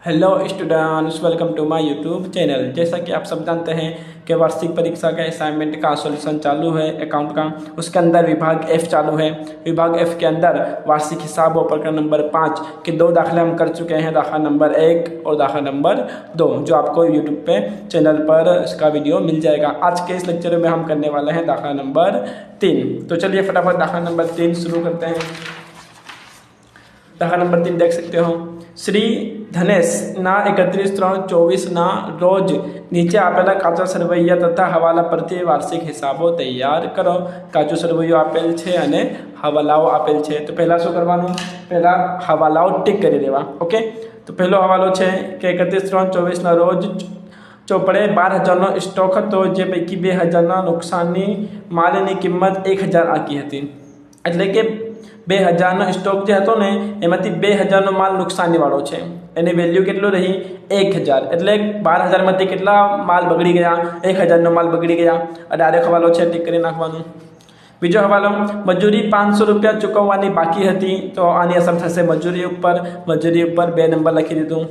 Hello students, welcome to my YouTube channel. जैसा कि आप सब जानते हैं कि वार्षिक परीक्षा का असाइनमेंट का सॉल्यूशन चालू है अकाउंट का। उसके अंदर विभाग एफ चालू है। विभाग एफ के अंदर वार्षिक हिसाब और प्रकरण नंबर 5 के 2 दाखिले हम कर चुके हैं, दाखला नंबर 1 और दाखला नंबर 2, जो आपको यूट्यूब पे चैनल पर इसका वीडियो मिल जाएगा। आज के इस लेक्चर में हम करने वाले हैं दाखला नंबर 3। तो चलिए फटाफट दाखला नंबर 3 शुरू करते हैं। दाखला नंबर 3 देख सकते हो। श्री धनेश ना 31/3/24 ना रोज નીચે આપેલા કાચા સરવૈયા તથા હવાલા પરથી વાર્ષિક હિસાબો તૈયાર કરો। કાચો સરવૈયો આપેલ છે અને હવાલાઓ આપેલ છે। તો પહેલા શું કરવાનું, પહેલા હવાલાઓ ટીક કરી દેવા। ઓકે, તો પહેલો હવાલો છે કે 31/3/24 ના રોજ ચોપડે 12,000નો સ્ટોક હતો, જે પૈકી 2,000ના નુકસાનની માલની કિંમત 1,000 આંકી હતી। એટલે કે 2,000નો સ્ટોક જે હતો ને એમાંથી 2,000નો માલ નુકસાનીવાળો છે, એની વેલ્યુ કેટલું રહી 1,000। એટલે 12,000માંથી કેટલા માલ બગડી ગયા, 1,000નો માલ બગડી ગયા। ડાયરેક્ટ હવાલો છે ટીક કરી નાખવાનું। બીજો હવાલો, મજૂરી 500 રૂપિયા ચૂકવવાની બાકી હતી, તો આની અસર થશે મજૂરી ઉપર 2 નંબર લખી દીધું।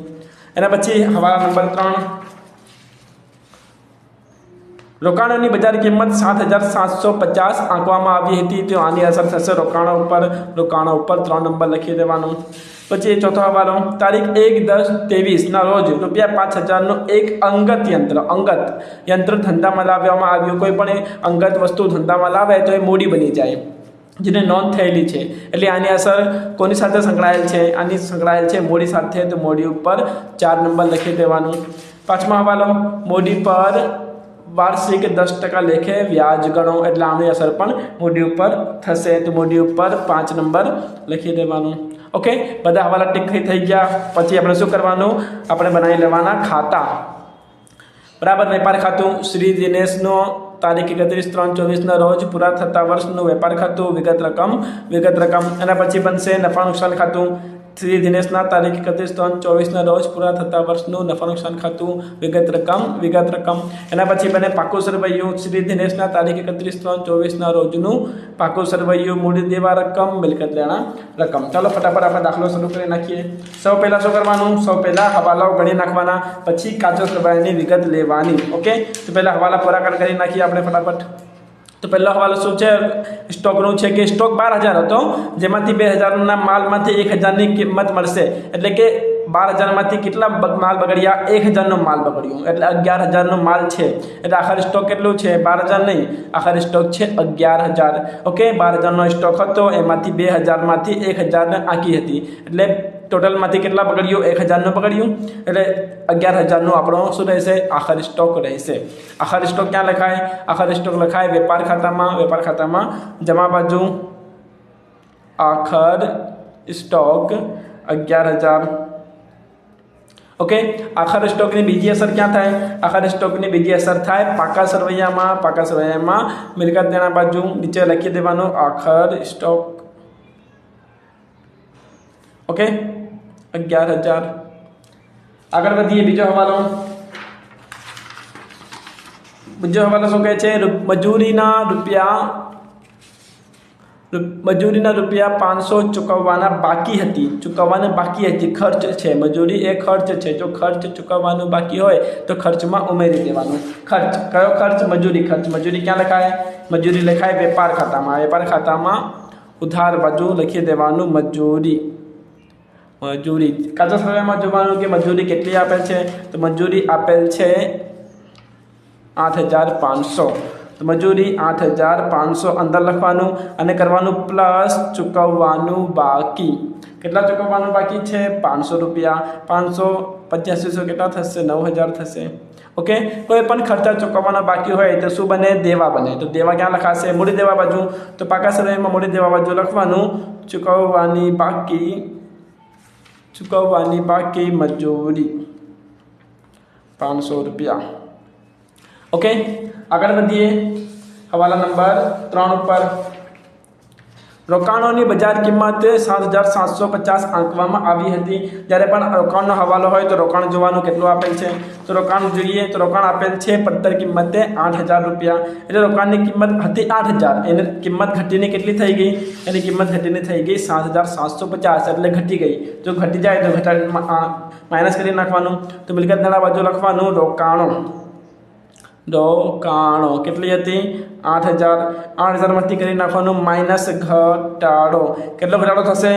એના પછી હવાલા નંબર 3, રોકાણોની બજાર કિંમત 7,750 આંકવામાં આવી હતી, તો આની અસર થશે રોકાણો ઉપર 3 નંબર લખી દેવાનું। પછી ચોથો હવાલો, તારીખ 1/10/23ના રોજ ₹5,000નું એક અંગત યંત્ર ધંધામાં લાવવામાં આવ્યું। કોઈ પણ અંગત વસ્તુ ધંધામાં લાવે તો એ મૂડી બની જાય, જેને નોંધ થયેલી છે, એટલે આની અસર કોની સાથે સંકળાયેલ છે, આની સંકળાયેલ છે મૂડી સાથે, તો મૂડી ઉપર 4 નંબર લખી દેવાનું। પાંચમા હવાલો, મૂડી પર વાર્ષિક 10% લેખે વ્યાજ ગણો, એટલે આની અસર પણ મૂડી ઉપર થશે, તો મૂડી ઉપર 5 નંબર લખી દેવાનું। ઓકે, બધા હવાલા ટીક થઈ ગયા। પછી આપણે શું કરવાનું, આપણે બનાવી લેવાના ખાતા। બરાબર, વેપાર ખાતું શ્રી દિનેશનો તારીખ 31/3/24ના રોજ પૂરા થતા વર્ષનું વેપાર ખાતું, વિગત રકમ। એના પછી બનશે નફા નુકસાન ખાતું શ્રી દિનેશના તારીખ 31/3/24ના રોજ પૂરા થતા વર્ષનું નફા નુકસાન ખાતું, વિગત રકમ। એના પછી બને પાકું સરવૈયું શ્રી દિનેશના તારીખ 31/3/24ના રોજનું પાકું સરવૈયું, મૂડી દેવા રકમ, મિલકત લેણા રકમ। ચાલો ફટાફટ આપણે દાખલો શરૂ કરી નાખીએ। સૌ પહેલાં શું કરવાનું, સૌ પહેલાં હવાલાઓ ગણી નાખવાના, પછી કાચો સરવૈયાની વિગત લેવાની। ઓકે, તો પહેલાં હવાલા પૂરા કરી નાખીએ આપણે ફટાફટ। તો પહેલો હવાલો શું છે, સ્ટોકનું છે કે સ્ટોક 12,000 હતો, જેમાંથી 2,000ના માલમાંથી 1,000ની કિંમત મળશે। એટલે કે 12,000માંથી કેટલા માલ બગડ્યા, 1,000નો માલ બગડ્યો, એટલે 11,000નો માલ છે। એટલે આખર સ્ટોક કેટલું છે, 12,000 નહીં, આખર સ્ટોક છે 11,000। ઓકે, 12,000નો સ્ટોક હતો, એમાંથી 2,000માંથી 1,000ને આંકી હતી, એટલે ટોટલમાંથી કેટલા બગડ્યું, 1,000નું બગડ્યું, એટલે 11,000નું આપણો શું રહેશે, આખર સ્ટોક રહેશે। આખર સ્ટોક ક્યાં લખાય, આખર સ્ટોક લખાય વેપાર ખાતામાં જમા બાજુ આખર સ્ટોક 11,000। ઓકે, આખર સ્ટોકની બીજી અસર ક્યાં થાય, આખર સ્ટોકની બીજી અસર થાય પાકા સરવૈયામાં મિલકત દેણા બાજુ નીચે લખી દેવાનું આખર સ્ટોક। ઓકે, 11,000। આગળ વધીએ। બીજો હવાલો શું કહે છે, મજૂરીના રૂપિયા 500 ચૂકવવાના બાકી હતી। ખર્ચ છે, મજૂરી એ ખર્ચ છે, જો ખર્ચ ચૂકવવાનું બાકી હોય તો ખર્ચમાં ઉમેરી દેવાનું। ખર્ચ કયો ખર્ચ, મજૂરી ક્યાં લખાય, મજૂરી લખાય વેપાર ખાતામાં ઉધાર બાજુ લખી દેવાનું મજૂરી। કાચા સરવૈયામાં જોવાનું કે મજૂરી કેટલી આપેલ છે, તો મજૂરી આપેલ છે 8,500, તો મજૂરી 8,500 અંદર લખવાનું અને કરવાનું પ્લસ ચૂકવવાનું બાકી। કેટલા ચૂકવવાનું બાકી છે, 500 રૂપિયા, 500 કેટલા થશે, 9,000 થશે। ઓકે, કોઈ પણ ખર્ચા ચૂકવવાના બાકી હોય તો શું બને, દેવા બને। તો દેવા ક્યાં લખાશે, મૂડી દેવા બાજુ, તો પાકા સરવૈયામાં મૂડી દેવા બાજુ લખવાનું ચૂકવવાની બાકી મજૂરી 500 રૂપિયા। ઓકે, આગળ વધીએ હવાલા નંબર 3 ઉપર। રોકાણોની બજાર કિંમત 7,750 આંકવામાં આવી હતી। જ્યારે પણ રોકાણનો હવાલો હોય તો રોકાણ જોવાનું કેટલું આપેલ છે, તો રોકાણ જોઈએ તો રોકાણ આપેલ છે પડતર કિંમતે 8,000 રૂપિયા, એટલે રોકાણની કિંમત હતી 8,000, એની કિંમત ઘટીને કેટલી થઈ ગઈ, એની કિંમત ઘટીને થઈ ગઈ 7,750, એટલે ઘટી ગઈ। જો ઘટી જાય તો માઇનસ કરી નાખવાનું, તો મિલકતના બાજુ લખવાનું રોકાણો કેટલી હતી 8,000, 8,000માંથી કરી નાખવાનું માઇનસ ઘટાડો, કેટલો ઘટાડો થશે,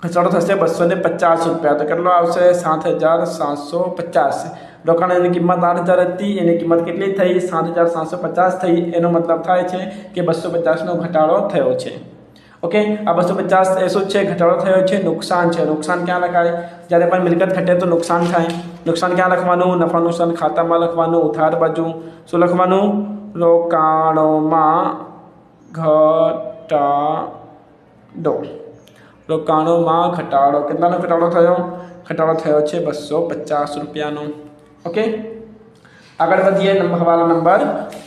ઘટાડો થશે 250 રૂપિયા, તો કેટલો આવશે 7,750। રોકાણની કિંમત 8,000 હતી, એની કિંમત કેટલી થઈ 7,750 થઈ, એનો મતલબ થાય છે કે 250નો ઘટાડો થયો છે। ઓકે, આ 250 એ શું છે, ઘટાડો થયો છે, નુકસાન છે। નુકસાન ક્યાં લખાય, જ્યારે પણ મિલકત ઘટે તો નુકસાન થાય, નુકસાન ક્યાં લખવાનું, નફા નુકસાન ખાતામાં લખવાનું, ઉધાર બાજુ શું લખવાનું, રોકાણોમાં ઘટાડો, રોકાણોમાં ઘટાડો, કેટલાનો ઘટાડો થયો, ઘટાડો થયો છે 250 રૂપિયાનો। ઓકે, આગળ વધીએ, હવાલા નંબર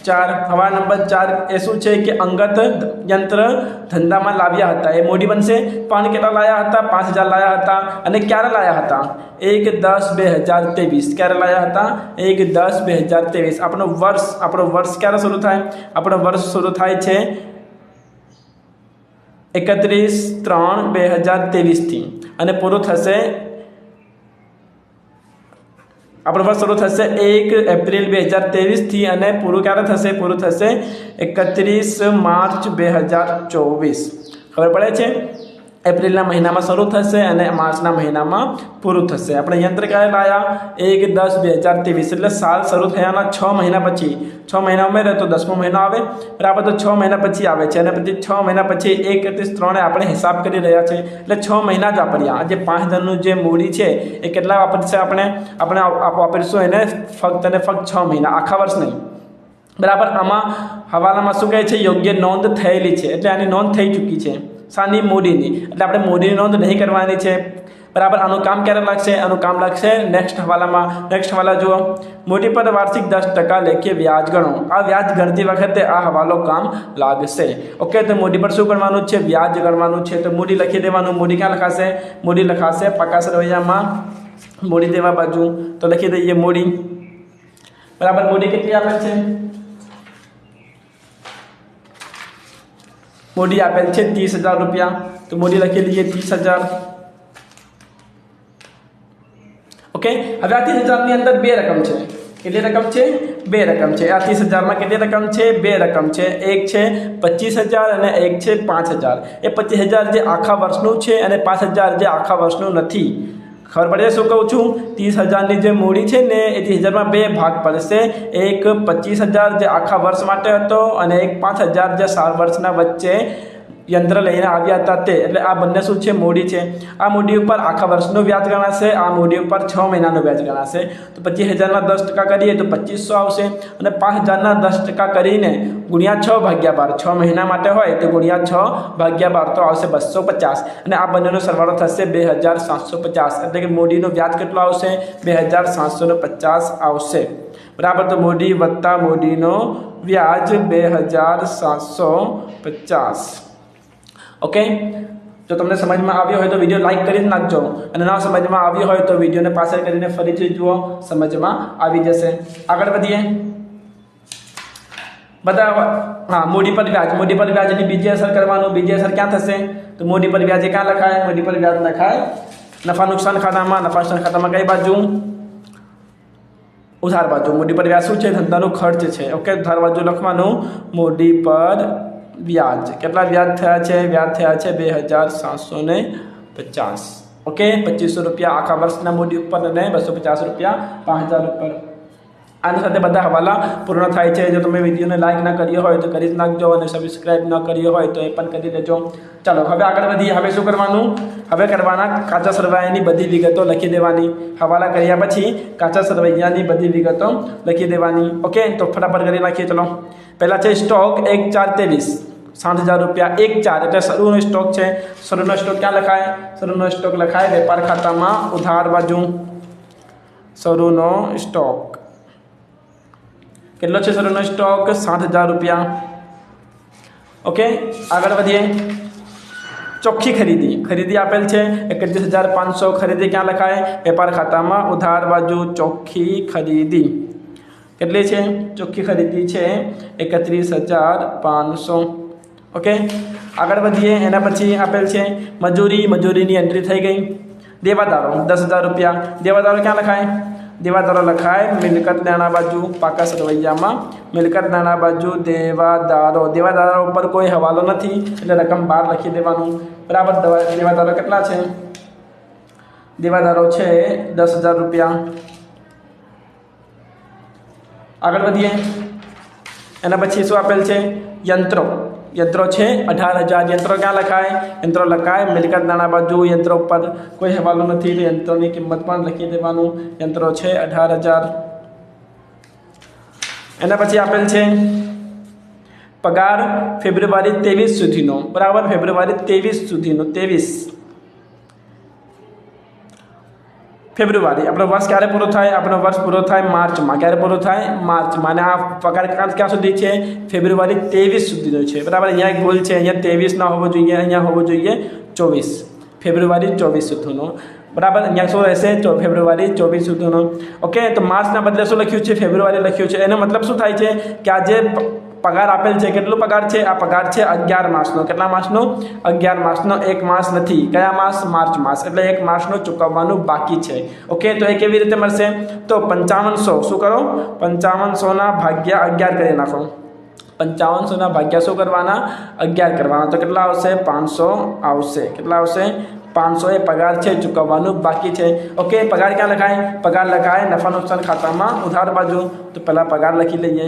4। હવાલા નંબર 4 એ શું છે કે અંગત યંત્ર ધંધામાં લાવ્યા હતા, એ મોડી બનશે, પણ કેટલા લાયા હતા, 5,000 લાયા હતા, અને ક્યારે લાયા હતા, 1/10/2023, ક્યારે લાયા હતા, 1/10/2023। આપણો વર્ષ ક્યારે શરૂ થાય, આપણો વર્ષ શરૂ થાય છે 31/3/2023 થી, અને પૂરું થશે, આપણો વર્ષ શરૂ થશે 1 એપ્રિલ 2023 થી, અને પૂરું ક્યારે થશે, પૂરું થશે 31 માર્ચ 2024। ખબર પડે છે, એપ્રિલના મહિનામાં શરૂ થશે અને માર્ચના મહિનામાં પૂરું થશે। આપણે યંત્ર ક્યારે લાયા, 1/10/2023, એટલે સાલ શરૂ થયાના 6 મહિના પછી, 6 મહિના ઉમેરે તો 10મો મહિનો આવે, બરાબર, તો 6 મહિના પછી આવે છે, અને પછી 6 મહિના પછી 31/3 આપણે હિસાબ કરી રહ્યા છે, એટલે 6 મહિના જ વાપર્યા। જે 5,000નું જે મૂડી છે એ કેટલા વાપરશે, આપણે વાપરીશું એને ફક્ત અને ફક્ત 6 મહિના, આખા વર્ષ નહીં, બરાબર। આમાં હવાલામાં શું કહે છે, યોગ્ય નોંધ થયેલી છે, એટલે આની નોંધ થઈ ચૂકી છે, સાની, મૂડીની, એટલે આપણે મૂડીની નોંધ નહીં કરવાની છે, બરાબર। આનું કામ ક્યારે લાગશે, આનું કામ લાગશે નેક્સ્ટ હવાલામાં। નેક્સ્ટ હવાલા જુઓ, મૂડી પર વાર્ષિક 10% લેખે વ્યાજ ગણો, આ વ્યાજ ગણતી વખતે આ હવાલો કામ લાગશે। ઓકે, તો મૂડી પર શું ગણવાનું છે, વ્યાજ ગણવાનું છે, તો મૂડી લખી દેવાનું। મૂડી ક્યાં લખાશે, મૂડી લખાશે પાકા સરવૈયામાં, મૂડી દેવા બાજુ, તો લખી દઈએ મૂડી, બરાબર। મૂડી કેટલી આપેલ છે, મૂડી આપેલ છે 30,000 રૂપિયા, તો મૂડી લખી લઈએ 30,000। ઓકે, હવે આ 30,000ની અંદર બે રકમ છે, કેટલી રકમ છે, બે રકમ છે। આ 30,000માં કેટલી રકમ છે, બે રકમ છે, એક છે 25,000 અને એક છે 5,000। એ 25,000 જે આખા વર્ષનું છે અને 5,000 જે આખા વર્ષનું નથી। ખબર પડે શું કહું છું, 30,000ની જે મૂડી છે ને એ 30,000માં બે ભાગ પડશે, એક 25,000 જે આખા વર્ષ માટે હતો, અને એક 5,000 જે સાલ વર્ષના વચ્ચે યંત્ર લઈને આવ્યા હતા તે, એટલે આ બંને શું છે, મૂડી છે। આ મૂડી ઉપર આખા વર્ષનું વ્યાજ ગણાશે, આ મૂડી ઉપર 6 મહિનાનું વ્યાજ ગણાશે, તો 25,000ના 10% કરીએ તો 2,500 આવશે, અને 5,000ના 10% કરીને ગુણ્યા 6/12, 6 મહિના માટે હોય તો ગુણ્યા 6/12 તો આવશે 250, અને આ બંનેનો સરવાળો થશે 2,750, એટલે કે મૂડીનું વ્યાજ કેટલું આવશે, 2,750 આવશે, બરાબર। તો મૂડી વત્તા મૂડીનો વ્યાજ 2,750। ઓકે, જો તમને સમજમાં આવ્યો હોય તો વિડીયો લાઈક કરી નાખજો, અને ના સમજમાં આવ્યો હોય તો વિડીયોને પાછળ કરીને ફરીથી જુઓ, સમજમાં આવી જશે। આગળ વધીએ, હા, મૂડી પર વ્યાજ, મૂડી પર વ્યાજની બીજી અસર કરવાનું, બીજી અસર ક્યાં થશે, તો મૂડી પર વ્યાજ ક્યાં લખાય, મૂડી પર વ્યાજ લખાય નફા નુકસાન ખાતામાં, નફા નુકસાન ખાતામાં કઈ બાજુ, ઉધાર બાજુ। મૂડી પર વ્યાજ શું છે, ધંધાનો ખર્ચ છે। ઓકે, ઉધાર બાજુ લખવાનું મૂડી પર વ્યાજ, કેટલા વ્યાજ થયા છે, વ્યાજ થયા છે 2,750। ઓકે, 2,500 રૂપિયા આખા વર્ષના મૂડી ઉપર, અને 250 રૂપિયા 5,000 ઉપર। આની સાથે બધા હવાલા પૂર્ણ થાય છે। જો તમે વિડીયોને લાઈક ના કર્યો હોય તો કરી જ નાખજો, અને સબસ્ક્રાઈબ ન કર્યો હોય તો એ પણ કરી લેજો। ચાલો હવે આગળ વધીએ, હવે શું કરવાનું, હવે કરવાના કાચા સરવૈયાની બધી વિગતો લખી દેવાની, હવાલા કર્યા પછી કાચા સરવૈયાની બધી વિગતો લખી દેવાની। ઓકે, તો ફટાફટ કરી નાખીએ, ચલો। પહેલા છે સ્ટોક 1/4/23, 60,000 રૂપિયા, 1/4 એટલે શરૂનો સ્ટોક છે, શરૂનો સ્ટોક ક્યાં લખાય, શરૂનો સ્ટોક લખાય વેપાર ખાતામાં, ઉધાર બાજુ, શરૂનો સ્ટોક કેટલો છે, શરૂનો સ્ટોક 60,000 રૂપિયા, ઓકે, આગળ વધીએ. ચોખ્ખી ખરીદી આપેલ છે 31,500. ખરીદી ક્યાં લખાય? વેપાર ખાતામાં ઉધાર બાજુ ચોખ્ખી ખરીદી કેટલી છે? ચોખ્ખી ખરીદી છે 31,500. ઓકે, આગળ વધીએ. એના પછી આપેલ છે મજૂરીની એન્ટ્રી થઈ ગઈ. દેવાદારો 10,000 રૂપિયા. દેવાદારો ક્યાં લખાય? દેવાદારો લખાય મિલકત નાણા બાજુ પાકા સરવૈયામાં. મિલકત નાણા બાજુ દેવાદારો ઉપર કોઈ હવાલો નથી એટલે રકમ 12 લખી દેવાનું. બરાબર. દેવાદારો કેટલા છે? દેવાદારો છે 10,000 રૂપિયા. આગળ વધીએ. એના પછી શું આપેલ છે? યંત્રો છે 18,000. યંત્રો ક્યાં લખાય? યંત્રો લખાય મિલકત નાણા બાજુ. યંત્રો પર કોઈ હવાલો નથી એટલે યંત્રોની કિંમત પણ લખી દેવાનું. યંત્રો છે 18,000. એના પછી આપેલ છે પગાર ફેબ્રુઆરી 23 સુધીનો. બરાબર. ફેબ્રુઆરી 23 સુધીનો. 23 ફેબ્રુઆરી. આપણો વર્ષ ક્યારે પૂરો થાય? આપણો વર્ષ પૂરો થાય માર્ચમાં. ક્યારે પૂરો થાય? માર્ચમાં. અને આ પગાર ક્યાં સુધી છે? ફેબ્રુઆરી 23 સુધીનો છે. બરાબર. અહીંયા એક ભૂલ છે. અહીંયા 23 ના હોવો જોઈએ, અહીંયા હોવો જોઈએ 24. ફેબ્રુઆરી 24 સુધીનો. બરાબર. અહીંયા શું રહેશે? ફેબ્રુઆરી 24 સુધીનો. ઓકે, તો માર્ચના બદલે શું લખ્યું છે? ફેબ્રુઆરી લખ્યું છે. એનો મતલબ શું થાય છે કે આ જે પગાર આપેલ છે કેટલો પગાર છે? આ પગાર છે 11 માસનો. કેટલા માસનો? 11 માસનો. એક માસ નથી. કયા માસ? માર્ચ માસ. એટલે એક માસનો ચૂકવવાનું બાકી છે. ઓકે, તો એ કેવી રીતે મળશે? તો 5500 શું કરો? 5500 ભાગ્યા 11 કરી નાખો. 5500 ભાગ્યા શું કરવાના? 11 કરવાના. તો કેટલા આવશે? 500 આવશે. કેટલા આવશે? 500 એ પગાર છે, ચૂકવવાનું બાકી છે. ઓકે, પગાર ક્યાં લખાય? પગાર લખાય નફા નુકસાન ખાતામાં ઉધાર બાજુ. તો પહેલાં પગાર લખી લઈએ.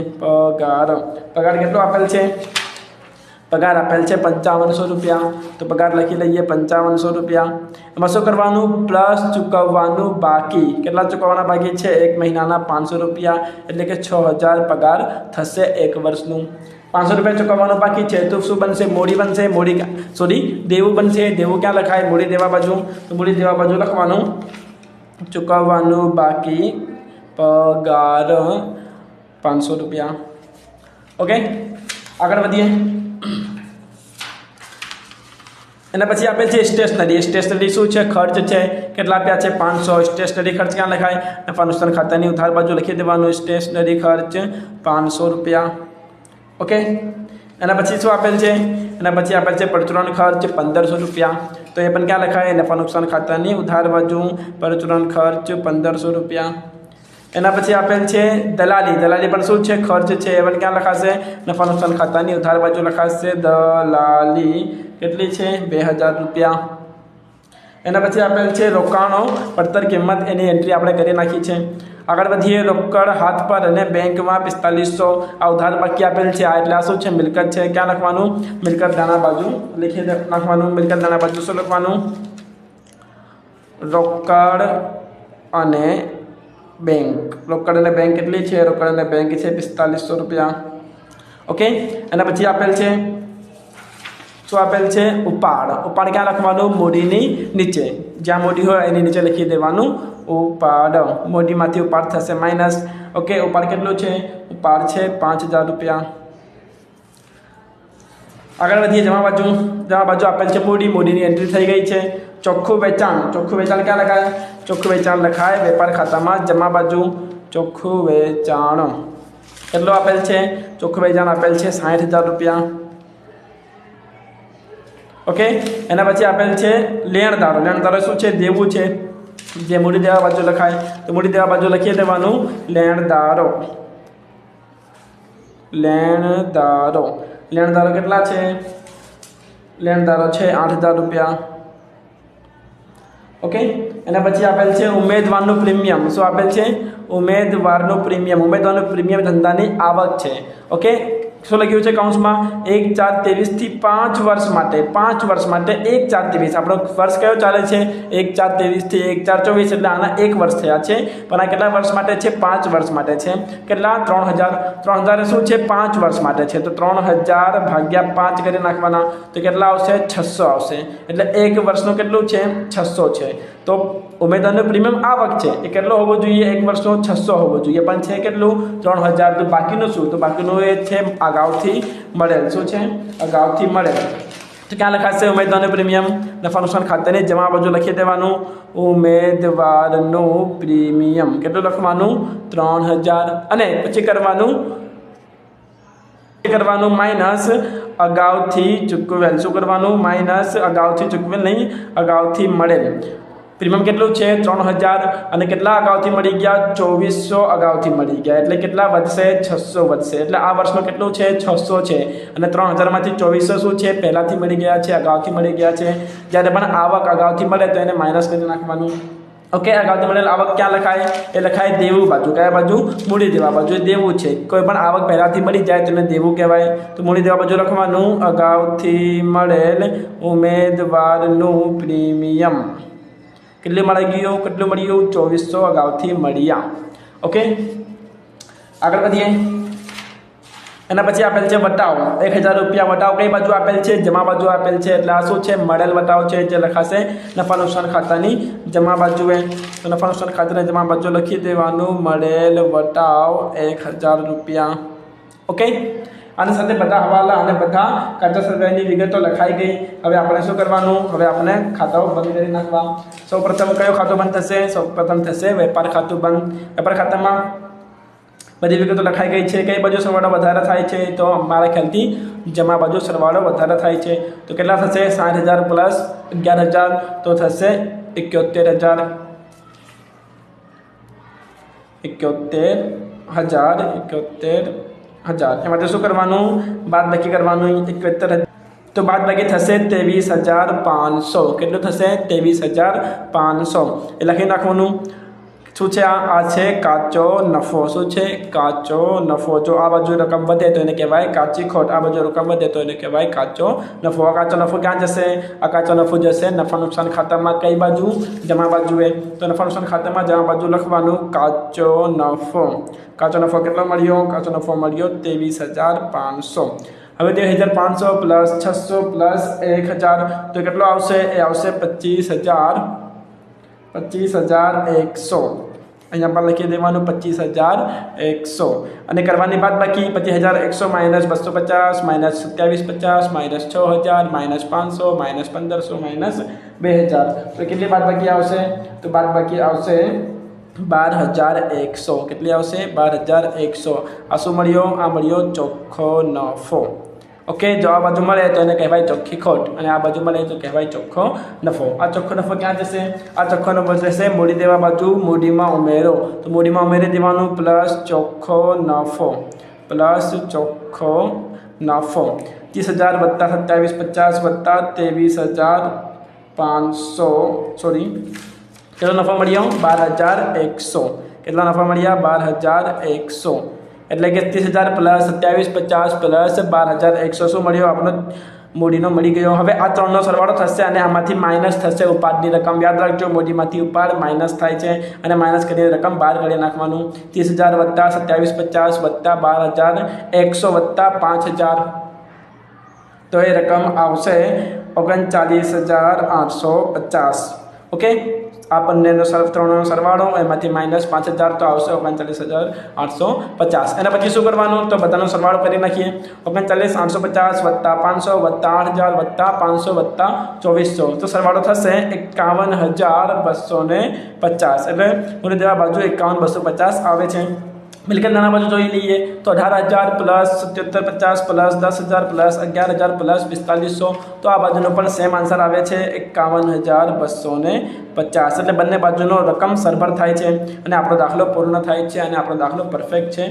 પગાર કેટલો આપેલ છે? પગાર આપેલ છે 5500 રૂપિયા. તો પગાર લખી લઈએ 5500 રૂપિયા. એમાં શું કરવાનું? પ્લસ ચૂકવવાનું બાકી. કેટલા ચૂકવવાના બાકી છે? 1 મહિનાના 500 રૂપિયા. એટલે કે 6,000 પગાર થશે એક વર્ષનું. 500 રૂપિયા ચૂકવવાનું બાકી છે. તો શું બનશે? મૂડી બનશે. દેવું બનશે. દેવું ક્યાં લખાય? મૂડી દેવા બાજુ. તો મૂડી દેવા બાજુ લખવાનું ચૂકવવાનું બાકી પગાર 500 રૂપિયા. ઓકે, આગળ વધીએ. એના પછી આપેલ છે સ્ટેશનરી શું છે? ખર્ચ છે. કેટલા આપ્યા છે? 500. સ્ટેશનરી ખર્ચ ક્યાં લખાય? નફા નુકસાન ખાતાની ઉધાર બાજુ લખી દેવાનું. સ્ટેશનરી ખર્ચ 500 રૂપિયા. ઓકે, એના પછી શું આપેલ છે? એના પછી આપેલ છે પરચુરણ ખર્ચ 1500 રૂપિયા. તો એ પણ ક્યાં લખાય? નફા નુકસાન ખાતાની ઉધાર બાજુ. પરચુરણ ખર્ચ 1500 રૂપિયા. એના પછી આપેલ છે દલાલી પણ શું છે? ખર્ચ છે. એ પણ ક્યાં લખાશે? નફા નુકસાન ખાતાની ઉધાર બાજુ લખાશે. દલાલી કેટલી છે? 2000 રૂપિયા. એના પછી આપેલ છે રોકાણો પડતર કિંમત. એની એન્ટ્રી આપણે કરી નાખી છે. આગળ વધીએ. રોકડ હાથ પર અને બેંકમાં 4500. આ ઉધાર બાકી આપેલ છે. આ એટલે આ શું છે? મિલકત છે. ક્યાં લખવાનું? મિલકત દાણા બાજુ લખી નાખવાનું. મિલકત દાણા બાજુ શું લખવાનું? રોકડ અને બેંક. રોકડ અને બેંક કેટલી છે? રોકડ અને બેંક છે 4500 રૂપિયા. ઓકે, એના પછી આપેલ છે શું આપેલ છે? ઉપાડ ક્યાં લખવાનું? મૂડીની નીચે. જ્યાં મૂડી હોય એની નીચે લખી દેવાનું ઉપાડ. મૂડીમાંથી ઉપાડ થશે માઇનસ. ઓકે, ઉપાડ કેટલું છે? ઉપાડ છે 5000 રૂપિયા. આગળ વધીએ. જમા બાજુ આપેલ છે મૂડીની એન્ટ્રી થઈ ગઈ છે. ચોખ્ખું વેચાણ ક્યાં લખાય? ચોખ્ખું વેચાણ લખાય વેપાર ખાતામાં જમા બાજુ. ચોખ્ખું વેચાણ કેટલું આપેલ છે? ચોખ્ખું વેચાણ આપેલ છે 60,000 રૂપિયા. ઓકે, એના પછી આપેલ છે લેણદારો શું છે? દેવું છે. જે મૂડી દેવા બાજુ લખાય. તો મૂડી દેવા બાજુ લખી દેવાનું લેણદારો કેટલા છે? લેણદારો છે 8,000 રૂપિયા. ઓકે, એના પછી આપેલ છે ઉમેદવારનું પ્રીમિયમ. શું આપેલ છે? ઉમેદવારનું પ્રીમિયમ ધંધાની આવક છે. ઓકે, શું લખ્યું છે કૌંસમાં? 1/4/23 થી 5 વર્ષ માટે 1/4/23. આપણો વર્ષ કયો ચાલે છે? 1/4/23 થી 1/4/24. એટલે આના 1 વર્ષ થયા છે. પણ આ કેટલા વર્ષ માટે છે? 5 વર્ષ માટે છે. કેટલા? 3000 શું છે? 5 વર્ષ માટે છે. તો 3000 ભાગ્યા 5 કરી નાખવાના. તો કેટલા આવશે? 600 આવશે. એટલે 1 વર્ષનું કેટલું છે? 600 છે. તો ઉમેદવારનું પ્રીમિયમ આવક છે એ કેટલો હોવો જોઈએ? 1 વર્ષનો 600 હોવો જોઈએ. પણ છે કેટલું? 3000. તો બાકીનું શું? તો બાકીનું એ છે અગાઉથી મળેલ શું છે અગાઉથી મળેલ તો ક્યાં લખાશે ઉમેદવારનું પ્રીમિયમ નફા નુકસાન ખાતાની જમા બાજુ લખી દેવાનું ઉમેદવારનું પ્રીમિયમ કેટલું લખવાનું 3000 અને પછી કરવાનું માઇનસ અગાઉથી ચૂકવેલ શું કરવાનું માઇનસ અગાઉથી ચૂકવેલ નહીં અગાઉથી મળેલ પ્રીમિયમ કેટલું છે 3000 અને કેટલા અગાઉથી મળી ગયા 2400 અગાઉથી મળી ગયા એટલે કેટલા વધશે 600 વધશે એટલે આ વર્ષનું કેટલું છે 600 છે અને 3000 માંથી 2400 શું છે પહેલાથી મળી ગયા છે અગાઉથી મળી ગયા છે જ્યારે પણ આવક અગાઉથી મળે તો એને માઇનસ કરી નાખવાનું ઓકે અગાઉથી મળેલ આવક ક્યાં લખાય એ લખાય દેવું બાજુ કયા બાજુ મૂડી દેવા બાજુ દેવું છે કોઈ પણ આવક પહેલાથી મળી જાય તો એને દેવું કહેવાય તો મૂડી દેવા બાજુ લખવાનું અગાઉથી મળેલ ઉમેદવારનું પ્રીમિયમ કેટલું મળ્યું 2400 અગાઉથી મળ્યા ઓકે આગળ વધીએ એના પછી આપેલ છે વટાવ 1000 રૂપિયા વટાવ કઈ બાજુ આપેલ છે જમા બાજુ આપેલ છે એટલે આ શું છે મળેલ વટાવ છે જે લખાશે નફા નુકસાન ખાતાની જમા બાજુએ તો નફા નુકસાન ખાતાની જમા બાજુ લખી દેવાનું મળેલ વટાવ 1000 રૂપિયા ઓકે આની સાથે બધા હવાલા અને બધા કાચા સર્વેની વિગતો લખાઈ ગઈ હવે આપણે શું કરવાનું હવે આપણે ખાતાઓ બંધ કરી નાખવા સૌપ્રથમ કયો ખાતું બંધ થશે સૌપ્રથમ થશે વેપાર ખાતું બંધ વેપાર ખાતામાં બધી વિગતો લખાઈ ગઈ છે કઈ બાજુ સરવાળો વધારે થાય છે તો મારા ખ્યાલથી જમા બાજુ સરવાળો વધારે થાય છે તો કેટલા થશે 60,000 પ્લસ 11,000 તો થશે 71,000 એમાં શું કરવાનું બાદ બાકી કરવાનું 71,000 તો બાદ બાકી થશે 23,500 કેટલું થશે 23,500 એ લખી નાખવાનું શું છે આ છે કાચો નફો શું છે કાચો નફો જો આ બાજુ રકમ વધે તો એને કહેવાય કાચી ખોટ આ બાજુ રકમ વધે તો એને કહેવાય કાચો નફો આ કાચો નફો ક્યાં જશે આ કાચો નફો જશે નફા નુકસાન ખાતામાં કઈ બાજુ જમા બાજુએ તો નફા નુકસાન ખાતામાં જમા બાજુ લખવાનું કાચો નફો કેટલો મળ્યો કાચો નફો મળ્યો 23,500 હવે 23,500 પ્લસ 600 પ્લસ 1,000 તો કેટલો આવશે એ આવશે 25,100 અહીંયા પર લખી દેવાનું 25,100 અને કરવાની બાદ બાકી 25,100 minus 250 minus 2750 minus 6,000 minus 500 minus 1,500 minus 2,000 તો કેટલી બાદ બાકી આવશે તો બાદ બાકી આવશે 12,100 કેટલી આવશે 12,100 આ શું મળ્યો આ મળ્યો ચોખ્ખો નફો ઓકે જો આ બાજુ મળે તો એને કહેવાય ચોખ્ખી ખોટ અને આ બાજુ મળે તો કહેવાય ચોખ્ખો નફો આ ચોખ્ખો નફો ક્યાં જશે આ ચોખ્ખો નફો જશે મૂડી દેવા બાજુ મૂડીમાં ઉમેરો તો મૂડીમાં ઉમેરી દેવાનું પ્લસ ચોખ્ખો નફો 30,000 વત્તા 2750 વત્તા 23,500 સોરી કેટલો નફો મળ્યો 12,100 કેટલા નફા મળ્યા 12,100 એટલે કે 30,000 પ્લસ 2750 પ્લસ 12,100 શું મળ્યો આપણો મૂડીનો મળી ગયો હવે આ ત્રણનો સરવાળો થશે અને આમાંથી માઇનસ થશે ઉપાડની રકમ યાદ રાખજો મૂડીમાંથી ઉપાડ માઇનસ થાય છે અને માઇનસ કરીને રકમ બહાર કાઢી નાખવાનું 30,000 વત્તા 2750 વત્તા 12,100 વત્તા 5,000 તો એ રકમ આવશે 39,850 ઓકે આ બંનેનો ત્રણનો સરવાળો એમાંથી માઇનસ 5,000 તો આવશે 39,850 એના પછી શું કરવાનું તો બધાનો સરવાળો કરી નાખીએ 39,850 વત્તા 500 વત્તા 8,000 વત્તા 500 વત્તા 2400 તો સરવાળો થશે 51,250 એટલે મૂડી દેવા બાજુ 51,250 આવે છે મિલકત નાના બાજુ જોઈ લઈએ તો 18,000 પ્લસ 7750 પ્લસ 10,000 પ્લસ 11,000 પ્લસ 4500 તો આ બાજુનો પણ સેમ આન્સર આવે છે 51,250 એટલે બંને બાજુનો રકમ સરભર થાય છે અને આપણો દાખલો પૂર્ણ થાય છે અને આપણો દાખલો પરફેક્ટ છે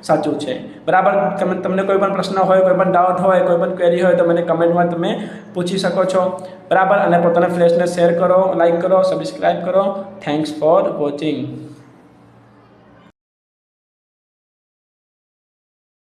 સાચું છે બરાબર તમને કોઈ પણ પ્રશ્ન હોય કોઈ પણ ડાઉટ હોય કોઈ પણ ક્વેરી હોય તો મને કમેન્ટમાં તમે પૂછી શકો છો બરાબર અને પોતાના ફ્લેશને શેર કરો લાઈક કરો સબસ્ક્રાઈબ કરો થેન્ક્સ ફોર વોચિંગ